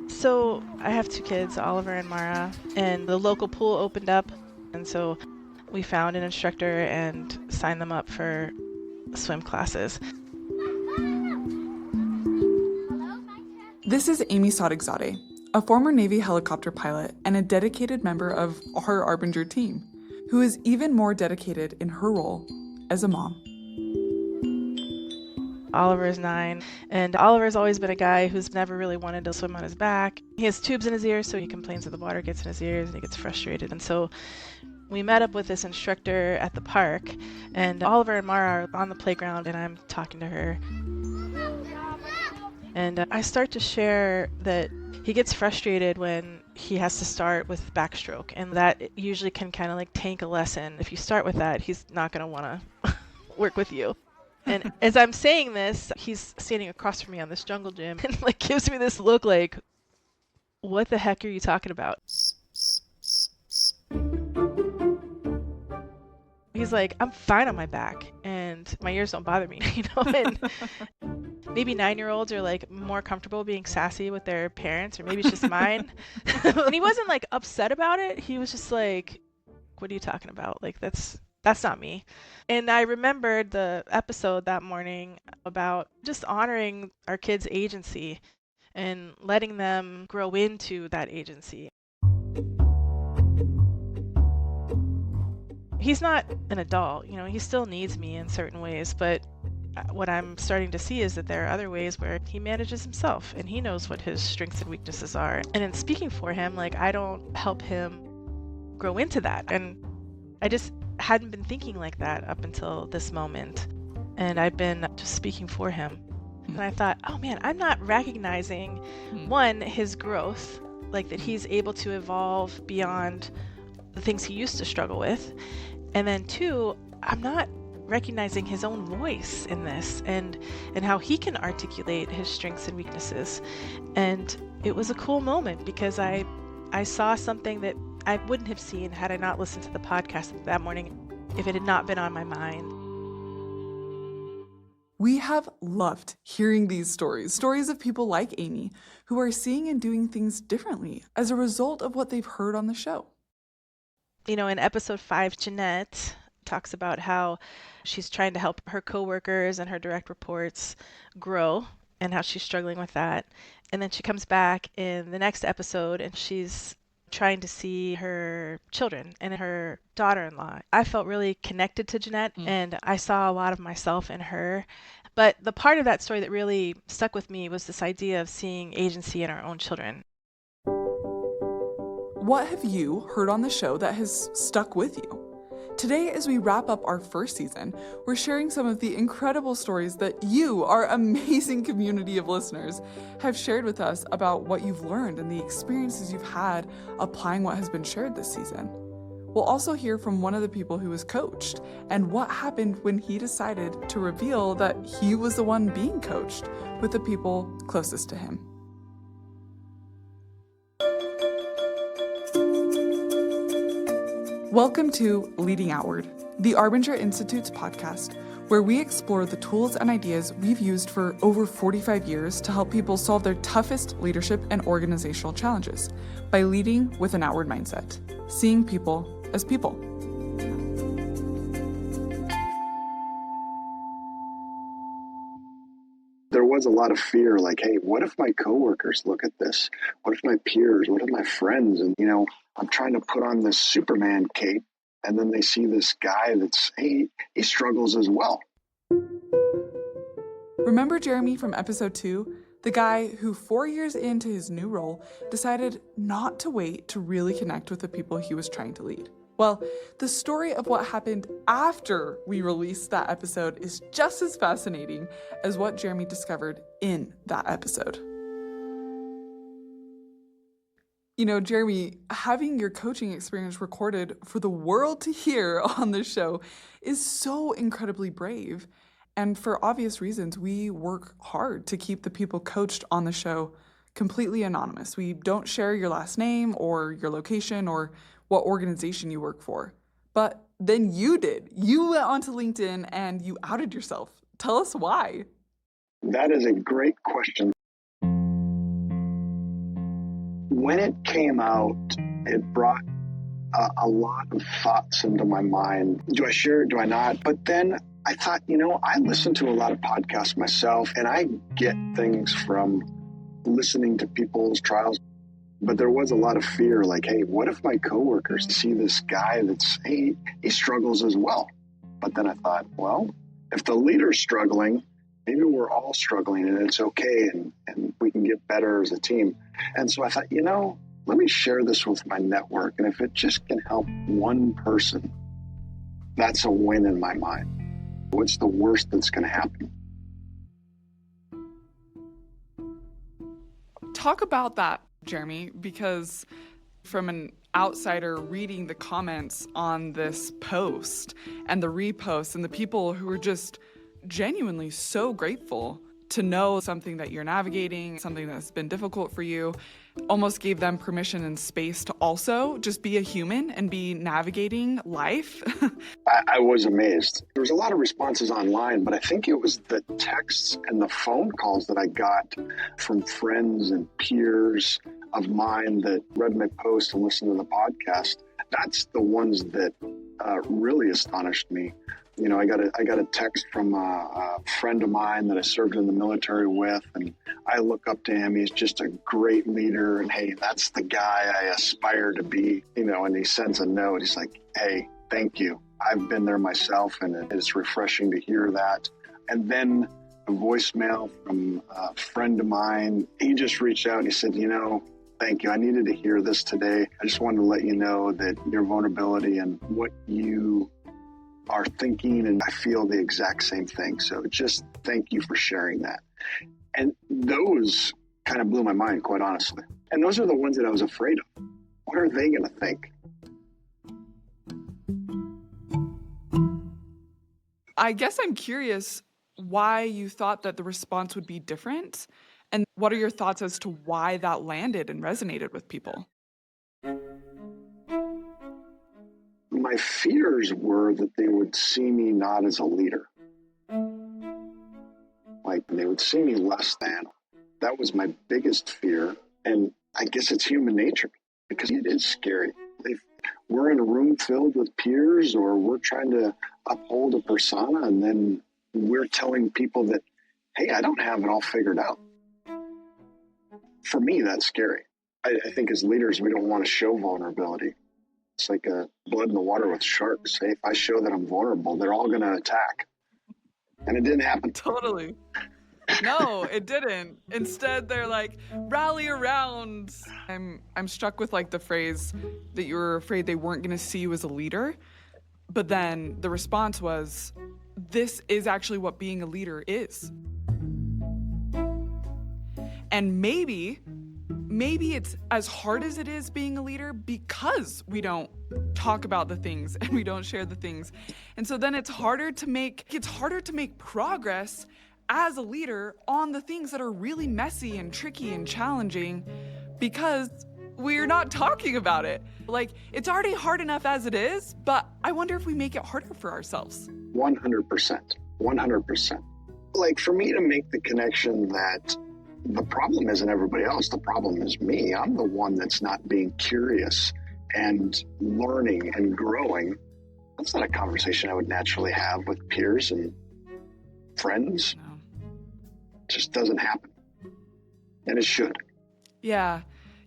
So I have two kids, Oliver and Mara, and the local pool opened up, and so we found an instructor and signed them up for swim classes. This is Amy Sadigzadeh, a former Navy helicopter pilot and a dedicated member of our Arbinger team, who is even more dedicated in her role as a mom. Oliver is 9, and Oliver's always been a guy who's never really wanted to swim on his back. He has tubes in his ears, so he complains that the water gets in his ears and he gets frustrated. And so we met up with this instructor at the park, and Oliver and Mara are on the playground, and I'm talking to her. And I start to share that he gets frustrated when he has to start with backstroke, and that usually can kind of like tank a lesson. If you start with that, he's not going to want to work with you. And as I'm saying this, he's standing across from me on this jungle gym and like gives me this look like, what the heck are you talking about? He's like, I'm fine on my back and my ears don't bother me, and maybe 9-year-olds are like more comfortable being sassy with their parents, or maybe it's just mine. And he wasn't like upset about it. He was just like, what are you talking about? Like, that's not me. And I remembered the episode that morning about just honoring our kids' agency and letting them grow into that agency. He's not an adult, he still needs me in certain ways, but what I'm starting to see is that there are other ways where he manages himself and he knows what his strengths and weaknesses are. And in speaking for him, like, I don't help him grow into that. And I just hadn't been thinking like that up until this moment. And I've been just speaking for him. And I thought, oh man, I'm not recognizing, one, his growth, like that he's able to evolve beyond the things he used to struggle with. And then two, I'm not recognizing his own voice in this and how he can articulate his strengths and weaknesses. And it was a cool moment because I saw something that I wouldn't have seen had I not listened to the podcast that morning, if it had not been on my mind. We have loved hearing these stories of people like Amy who are seeing and doing things differently as a result of what they've heard on the show. In episode 5, Jeanette talks about how she's trying to help her coworkers and her direct reports grow and how she's struggling with that. And then she comes back in the next episode and she's trying to see her children and her daughter-in-law. I felt really connected to Jeanette and I saw a lot of myself in her. But the part of that story that really stuck with me was this idea of seeing agency in our own children. What have you heard on the show that has stuck with you? Today, as we wrap up our first season, we're sharing some of the incredible stories that you, our amazing community of listeners, have shared with us about what you've learned and the experiences you've had applying what has been shared this season. We'll also hear from one of the people who was coached and what happened when he decided to reveal that he was the one being coached with the people closest to him. Welcome to Leading Outward, the Arbinger Institute's podcast, where we explore the tools and ideas we've used for over 45 years to help people solve their toughest leadership and organizational challenges by leading with an outward mindset, seeing people as people. There was a lot of fear, like, hey, what if my coworkers look at this? What if my peers? What if my friends? And, I'm trying to put on this Superman cape, and then they see this guy that's, hey, he struggles as well. Remember Jeremy from episode 2? The guy who 4 years into his new role decided not to wait to really connect with the people he was trying to lead. Well, the story of what happened after we released that episode is just as fascinating as what Jeremy discovered in that episode. Jeremy, having your coaching experience recorded for the world to hear on this show is so incredibly brave. And for obvious reasons, we work hard to keep the people coached on the show completely anonymous. We don't share your last name or your location or what organization you work for. But then you did. You went onto LinkedIn and you outed yourself. Tell us why. That is a great question. when it came out, it brought a lot of thoughts into my mind. Do I share it? Do I not? But then I thought, I listen to a lot of podcasts myself, and I get things from listening to people's trials. But there was a lot of fear, like, hey, what if my coworkers see this guy he struggles as well? But then I thought, well, if the leader's struggling, maybe we're all struggling, and it's okay, and we can get better as a team. And so I thought, let me share this with my network. And if it just can help one person, that's a win in my mind. What's the worst that's going to happen? Talk about that, Jeremy, because from an outsider reading the comments on this post and the reposts and the people who are just genuinely so grateful to know something that you're navigating, something that's been difficult for you, almost gave them permission and space to also just be a human and be navigating life. I was amazed. There was a lot of responses online, but I think it was the texts and the phone calls that I got from friends and peers of mine that read my post and listened to the podcast. That's the ones that really astonished me. I got a text from a friend of mine that I served in the military with, and I look up to him. He's just a great leader, and hey, that's the guy I aspire to be. And he sends a note. He's like, hey, thank you. I've been there myself, and it's refreshing to hear that. And then a voicemail from a friend of mine. He just reached out and he said, thank you. I needed to hear this today. I just wanted to let you know that your vulnerability and what you are thinking, and I feel the exact same thing. So just thank you for sharing that. And those kind of blew my mind, quite honestly. And those are the ones that I was afraid of. What are they going to think? I guess I'm curious why you thought that the response would be different, and what are your thoughts as to why that landed and resonated with people? My fears were that they would see me not as a leader. Like they would see me less than. That was my biggest fear. And I guess it's human nature because it is scary. If we're in a room filled with peers or we're trying to uphold a persona and then we're telling people that, hey, I don't have it all figured out. For me, that's scary. I think as leaders, we don't want to show vulnerability. It's like a blood in the water with sharks. Hey, if I show that I'm vulnerable, they're all going to attack. And it didn't happen. Totally. No, it didn't. Instead, they're like, rally around. I'm struck with like the phrase that you were afraid they weren't going to see you as a leader. But then the response was, this is actually what being a leader is. And maybe it's as hard as it is being a leader because we don't talk about the things and we don't share the things. And so then it's harder to make progress as a leader on the things that are really messy and tricky and challenging because we're not talking about it. Like, it's already hard enough as it is, but I wonder if we make it harder for ourselves. 100%. 100%. Like, for me to make the connection that the problem isn't everybody else, the problem is me. I'm the one that's not being curious and learning and growing. That's not a conversation I would naturally have with peers and friends. No. It just doesn't happen. And it should. Yeah,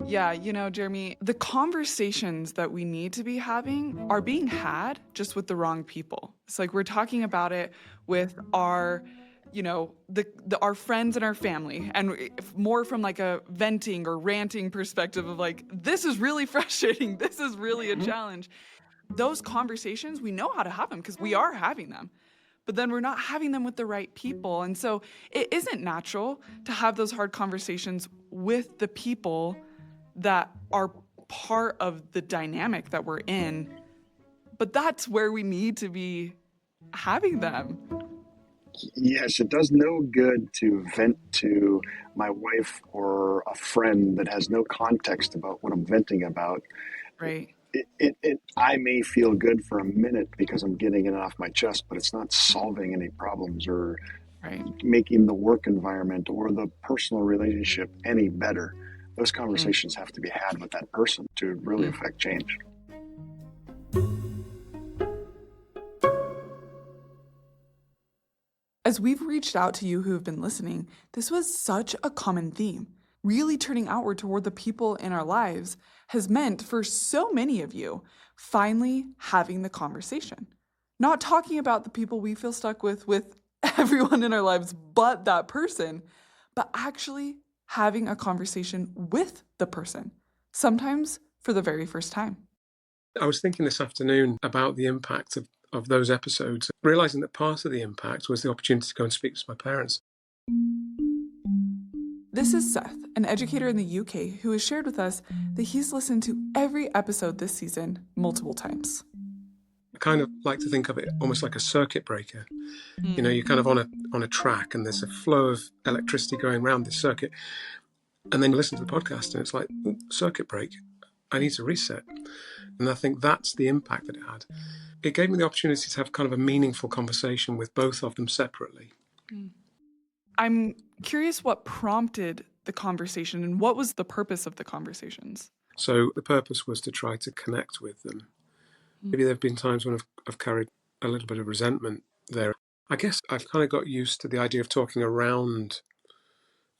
Jeremy, the conversations that we need to be having are being had just with the wrong people. It's like we're talking about it with our our friends and our family, and more from like a venting or ranting perspective of like, this is really frustrating. This is really a challenge. Those conversations, we know how to have them because we are having them, but then we're not having them with the right people. And so it isn't natural to have those hard conversations with the people that are part of the dynamic that we're in. But that's where we need to be having them. Yes, it does no good to vent to my wife or a friend that has no context about what I'm venting about. Right. I may feel good for a minute because I'm getting it off my chest, but it's not solving any problems or making the work environment or the personal relationship any better. Those conversations have to be had with that person to really affect change. As we've reached out to you who have been listening, this was such a common theme. Really turning outward toward the people in our lives has meant for so many of you finally having the conversation. Not talking about the people we feel stuck with everyone in our lives but that person, but actually having a conversation with the person, sometimes for the very first time. I was thinking this afternoon about the impact of those episodes, realising that part of the impact was the opportunity to go and speak to my parents. This is Seth, an educator in the UK who has shared with us that he's listened to every episode this season multiple times. I kind of like to think of it almost like a circuit breaker. You know, you're kind of on a track and there's a flow of electricity going around this circuit. And then you listen to the podcast and it's like, circuit break, I need to reset. And I think that's the impact that it had. It gave me the opportunity to have kind of a meaningful conversation with both of them separately. I'm curious what prompted the conversation and what was the purpose of the conversations? So the purpose was to try to connect with them. Maybe there have been times when I've carried a little bit of resentment there. I guess I've kind of got used to the idea of talking around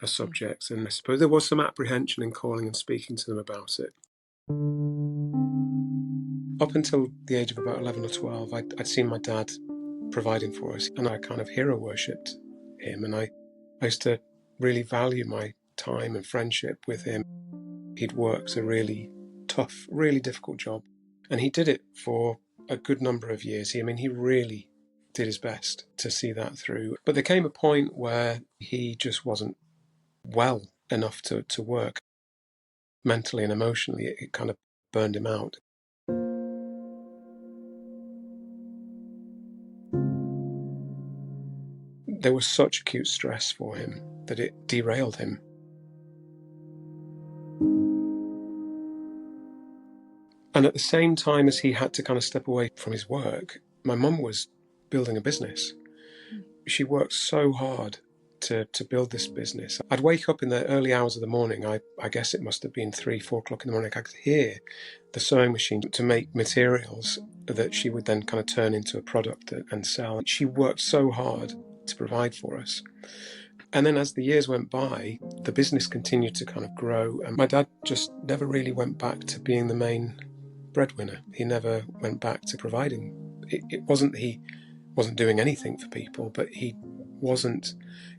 a subject, and I suppose there was some apprehension in calling and speaking to them about it. Up until the age of about 11 or 12, I'd seen my dad providing for us, and I kind of hero worshipped him, and I used to really value my time and friendship with him. He'd worked a really tough, really difficult job, and he did it for a good number of years. He really did his best to see that through. But there came a point where he just wasn't well enough to work. Mentally and emotionally, it kind of burned him out. There was such acute stress for him that it derailed him. And at the same time as he had to kind of step away from his work, my mum was building a business. She worked so hard to build this business. I'd wake up in the early hours of the morning. I guess it must have been 3, 4 o'clock in the morning. I could hear the sewing machine to make materials that she would then kind of turn into a product and sell. She worked so hard to provide for us. And then as the years went by, the business continued to kind of grow. And my dad just never really went back to being the main breadwinner. He never went back to providing. It wasn't that he wasn't doing anything for people, but he wasn't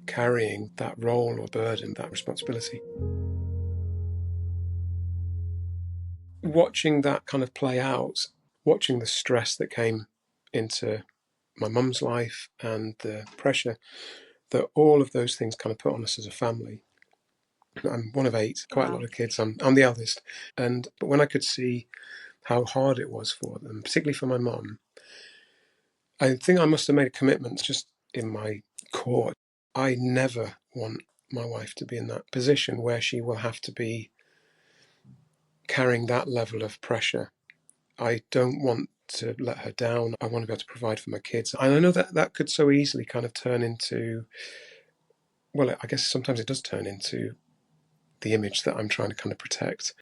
carrying that role or burden, that responsibility. Watching that kind of play out, watching the stress that came into my mum's life and the pressure that all of those things kind of put on us as a family. I'm one of 8, quite a lot of kids. I'm the eldest. But when I could see how hard it was for them, particularly for my mum, I think I must have made a commitment just in my core. I never want my wife to be in that position where she will have to be carrying that level of pressure. I don't want to let her down. I want to be able to provide for my kids. And I know that could so easily kind of turn into, well, I guess sometimes it does turn into the image that I'm trying to kind of protect.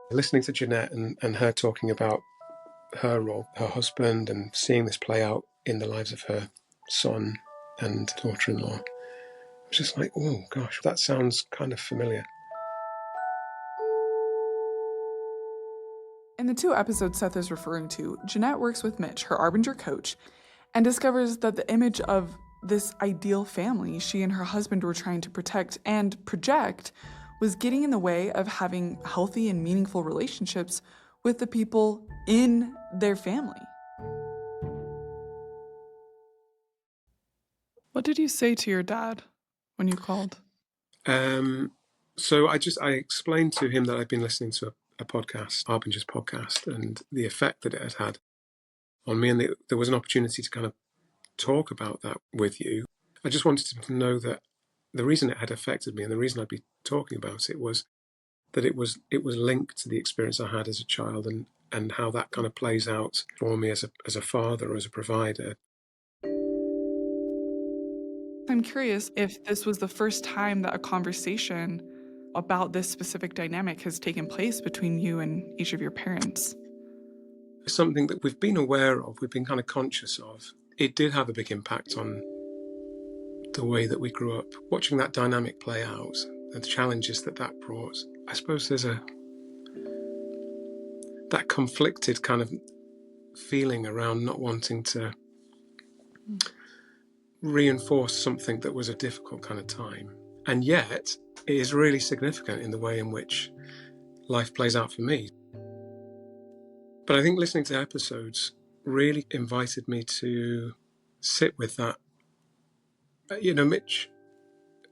Listening to Jeanette and her talking about her role, her husband, and seeing this play out in the lives of her son and daughter-in-law, I was just like, oh gosh, that sounds kind of familiar. In the 2 episodes Seth is referring to, Jeanette works with Mitch, her Arbinger coach, and discovers that the image of this ideal family she and her husband were trying to protect and project was getting in the way of having healthy and meaningful relationships with the people in their family. What did you say to your dad when you called? So I explained to him that I'd been listening to a podcast, Arbinger's podcast, and the effect that it had had on me, and there was an opportunity to kind of talk about that with you. I just wanted him to know that the reason it had affected me and the reason I'd be talking about it was that it was linked to the experience I had as a child and how that kind of plays out for me as a father or as a provider. I'm curious if this was the first time that a conversation about this specific dynamic has taken place between you and each of your parents. It's something that we've been aware of, we've been kind of conscious of. It did have a big impact on the way that we grew up. Watching that dynamic play out, and the challenges that that brought, I suppose there's that conflicted kind of feeling around not wanting to reinforce something that was a difficult kind of time. And yet, it is really significant in the way in which life plays out for me. But I think listening to episodes really invited me to sit with that. Mitch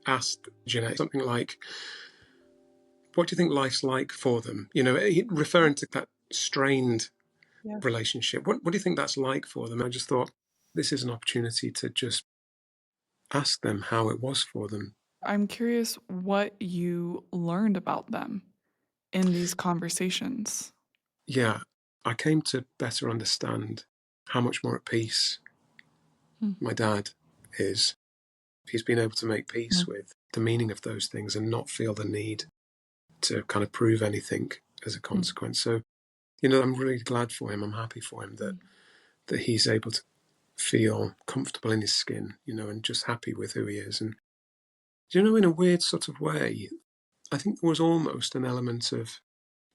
asked Jeanette something like, what do you think life's like for them? Referring to that strained relationship. What do you think that's like for them? I just thought, this is an opportunity to just ask them how it was for them. I'm curious what you learned about them in these conversations. Yeah, I came to better understand how much more at peace my dad is. He's been able to make peace with the meaning of those things and not feel the need to kind of prove anything as a consequence. So, I'm really glad for him. I'm happy for him that he's able to feel comfortable in his skin, and just happy with who he is. And, in a weird sort of way, I think there was almost an element of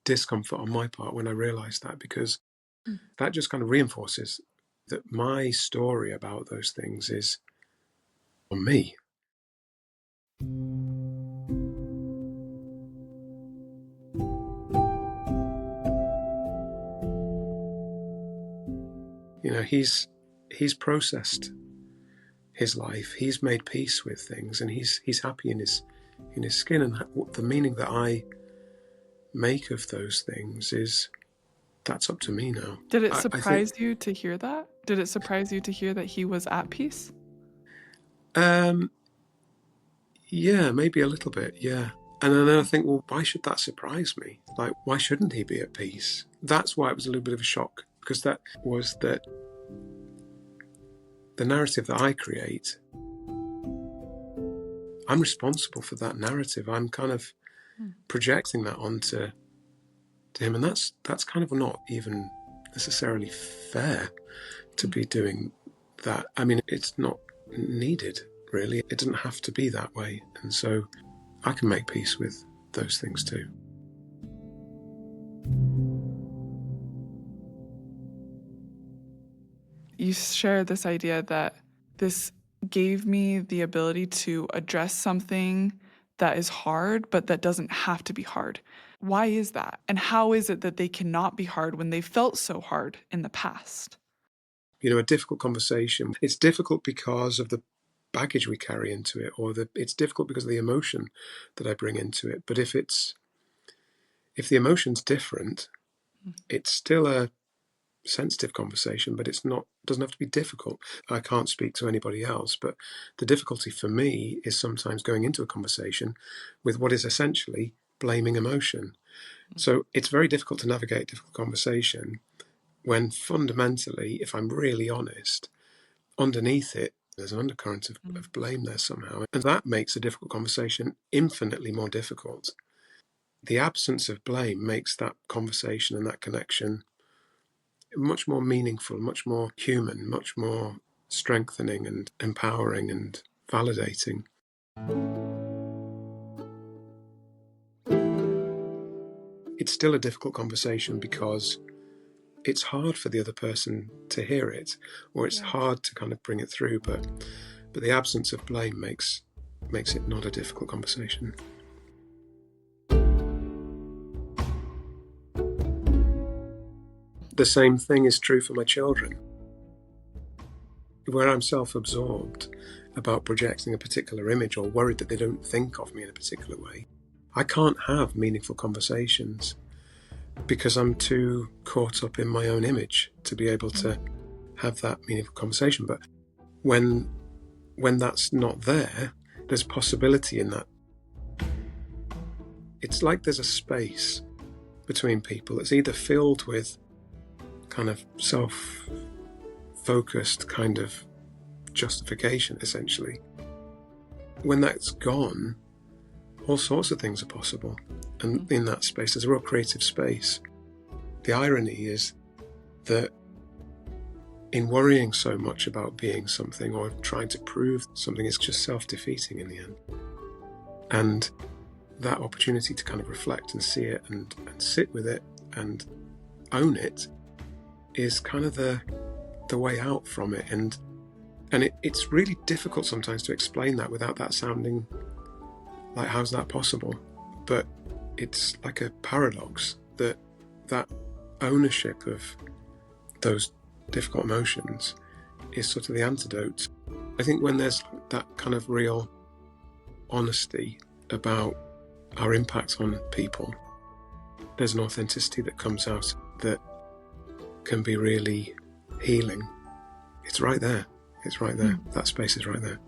discomfort on my part when I realised that, because that just kind of reinforces that my story about those things is on me. He's processed his life. He's made peace with things, and he's happy in his skin. And the meaning that I make of those things that's up to me now. Did it surprise you to hear that? Did it surprise you to hear that he was at peace? Yeah, maybe a little bit, yeah. And then I think, well, why should that surprise me? Like, why shouldn't he be at peace? That's why it was a little bit of a shock, because that was that the narrative that I create, I'm responsible for that narrative. I'm kind of projecting that onto him, and that's kind of not even necessarily fair to be doing that. I mean, it's not needed, really. It doesn't have to be that way. And so I can make peace with those things too. You share this idea that this gave me the ability to address something that is hard, but that doesn't have to be hard. Why is that? And how is it that they cannot be hard when they felt so hard in the past? A difficult conversation, it's difficult because of the baggage we carry into it, or it's difficult because of the emotion that I bring into it. But if the emotion's different, it's still a sensitive conversation, but doesn't have to be difficult. I can't speak to anybody else, but the difficulty for me is sometimes going into a conversation with what is essentially blaming emotion. So it's very difficult to navigate difficult conversation when fundamentally, if I'm really honest, underneath it, there's an undercurrent of blame there somehow. And that makes a difficult conversation infinitely more difficult. The absence of blame makes that conversation and that connection much more meaningful, much more human, much more strengthening and empowering and validating. It's still a difficult conversation because it's hard for the other person to hear it, or it's hard to kind of bring it through, but the absence of blame makes it not a difficult conversation. The same thing is true for my children. Where I'm self-absorbed about projecting a particular image or worried that they don't think of me in a particular way, I can't have meaningful conversations because I'm too caught up in my own image to be able to have that meaningful conversation. But when that's not there, there's possibility in that. It's like there's a space between people that's either filled with kind of self-focused kind of justification, essentially, when that's gone, all sorts of things are possible. And in that space, there's a real creative space. The irony is that in worrying so much about being something or trying to prove something, it's just self-defeating in the end. And that opportunity to kind of reflect and see it and sit with it and own it is kind of the way out from it. And it's really difficult sometimes to explain that without that sounding like, how's that possible? But it's like a paradox that ownership of those difficult emotions is sort of the antidote. I think when there's that kind of real honesty about our impact on people, there's an authenticity that comes out that can be really healing. It's right there. It's right there. That space is right there.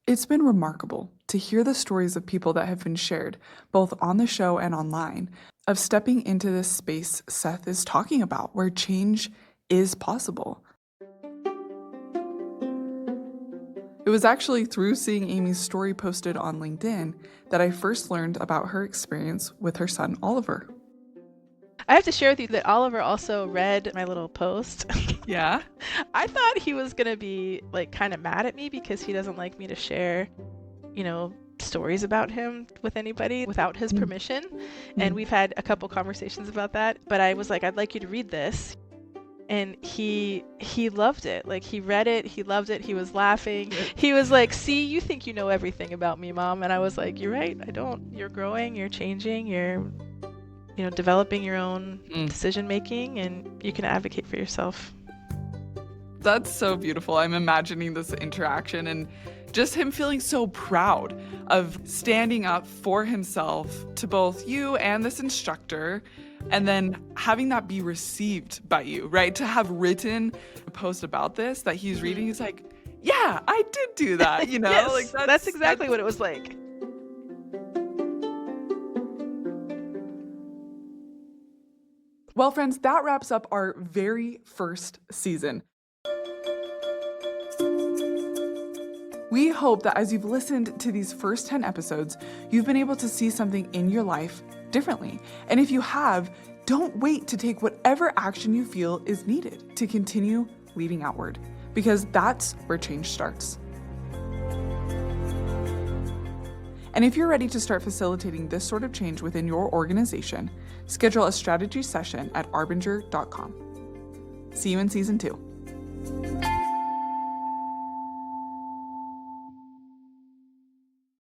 It's been remarkable to hear the stories of people that have been shared, both on the show and online, of stepping into this space Seth is talking about, where change is possible. It was actually through seeing Amy's story posted on LinkedIn that I first learned about her experience with her son, Oliver. I have to share with you that Oliver also read my little post. Yeah? I thought he was going to be like kind of mad at me because he doesn't like me to share, stories about him with anybody without his permission. And we've had a couple conversations about that, but I was like, I'd like you to read this. And he loved it. Like, he read it, he loved it, he was laughing. He was like, see, you think you know everything about me, Mom. And I was like, you're right, I don't. You're growing, you're changing, you're developing your own decision making, and you can advocate for yourself. That's so beautiful. I'm imagining this interaction and just him feeling so proud of standing up for himself to both you and this instructor, and then having that be received by you, right? To have written a post about this that he's reading, he's like, yeah, I did do that, Yes, like that's exactly what it was like. Well, friends, that wraps up our very first season. We hope that as you've listened to these first 10 episodes, you've been able to see something in your life differently. And if you have, don't wait to take whatever action you feel is needed to continue leading outward, because that's where change starts. And if you're ready to start facilitating this sort of change within your organization, schedule a strategy session at arbinger.com. See you in season 2.